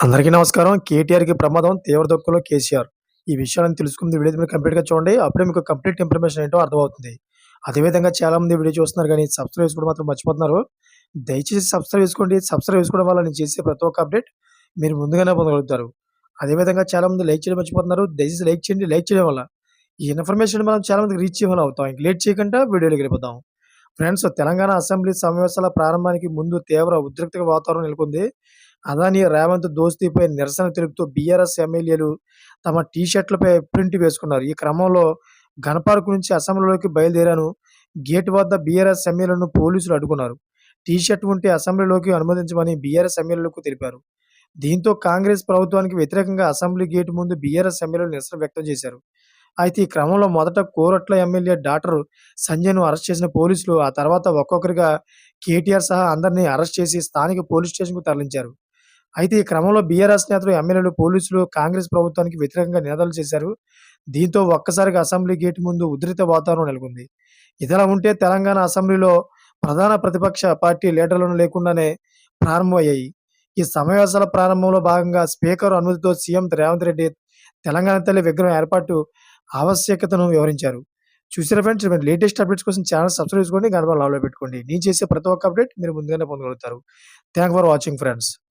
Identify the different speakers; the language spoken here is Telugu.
Speaker 1: అందరికీ నమస్కారం. కేటీఆర్‌కి ప్రమాదం తీవ్ర దుఃఖంలో కేసీఆర్. ఈ విషయాలను తెలుసుకుంది వీడియో మీరు కంప్లీట్‌గా చూడండి. అప్పుడే మీకు కంప్లీట్ ఇన్ఫర్మేషన్ ఏంటో అర్థమవుతుంది. అదేవిధంగా చాలామంది వీడియో చూస్తున్నారు గానీ సబ్స్క్రైబ్ చేసుకోవడం మాత్రం మర్చిపోతున్నారు. దయచేసి సబ్స్క్రైబ్ చేసుకోండి. సబ్స్క్రైబ్ చేసుకోవడం వల్ల నేను చేసే ప్రతి ఒక్క అప్డేట్ మీరు ముందుగానే పొందగలుగుతారు. అదేవిధంగా చాలామంది లైక్ చేయడం మర్చిపోతున్నారు. దయచేసి లైక్ చేయండి. లైక్ చేయడం వల్ల ఈ ఇన్ఫర్మేషన్ మనం చాలా మందికి రీచ్ చేయమని అవుతాం. ఇంక లేట్ చేయకుండా వీడియోలోకి వెళ్ళిపోదాం. ఫ్రెండ్స్, తెలంగాణ అసెంబ్లీ సమావేశాల ప్రారంభానికి ముందు తీవ్ర ఉద్రిక్త వాతావరణం నెలకొంది. అదాని, రేవంత్ దోస్తీపై నిరసన తెలుపుతూ బీఆర్ఎస్ ఎమ్మెల్యేలు తమ టీ షర్ట్లపై ప్రింట్ వేసుకున్నారు. ఈ క్రమంలో గన్ పార్క్ నుంచి అసెంబ్లీలోకి బయలుదేరాను. గేట్ వద్ద బీఆర్ఎస్ ఎమ్మెల్యేలను పోలీసులు అడ్డుకున్నారు. టీ షర్ట్ ఉంటే అసెంబ్లీలోకి అనుమతించమని బీఆర్ఎస్ ఎమ్మెల్యేలకు తెలిపారు. దీంతో కాంగ్రెస్ ప్రభుత్వానికి వ్యతిరేకంగా అసెంబ్లీ గేటు ముందు బీఆర్ఎస్ ఎమ్మెల్యేలు నిరసన వ్యక్తం చేశారు. అయితే ఈ క్రమంలో మొదట కోరట్ల ఎమ్మెల్యే డాక్టర్ సంజయ్‌ను అరెస్ట్ చేసిన పోలీసులు ఆ తర్వాత ఒక్కొక్కరిగా కేటీఆర్ సహా అందరిని అరెస్ట్ చేసి స్థానిక పోలీస్ స్టేషన్‌కు తరలించారు. అయితే ఈ క్రమంలో బీఆర్ఎస్ నేతలు, ఎమ్మెల్యేలు, పోలీసులు కాంగ్రెస్ ప్రభుత్వానికి వ్యతిరేకంగా నినాదాలు చేశారు. దీంతో ఒక్కసారిగా అసెంబ్లీ గేట్ ముందు ఉద్రిక్త వాతావరణం నెలకొంది. ఇదిలా ఉంటే తెలంగాణ అసెంబ్లీలో ప్రధాన ప్రతిపక్ష పార్టీ లీడర్లను లేకుండానే ప్రారంభమయ్యాయి. ఈ సమావేశాల ప్రారంభంలో భాగంగా స్పీకర్ అనుమతితో సీఎం రేవంత్ రెడ్డి తెలంగాణ తల్లి విగ్రహం ఏర్పాటు ఆవశ్యకతను వివరించారు. చూసారా ఫ్రెండ్స్, ఇటువంటి లేటెస్ట్ అప్డేట్స్ కోసం ఛానల్ సబ్స్క్రైబ్ చేసుకోండి. గంట ఆల్‌లో పెట్టుకోండి. నేను చేసే ప్రతి ఒక్క అప్డేట్ మీరు ముందుగానే పొందగలుగుతారు. Thank for watching friends.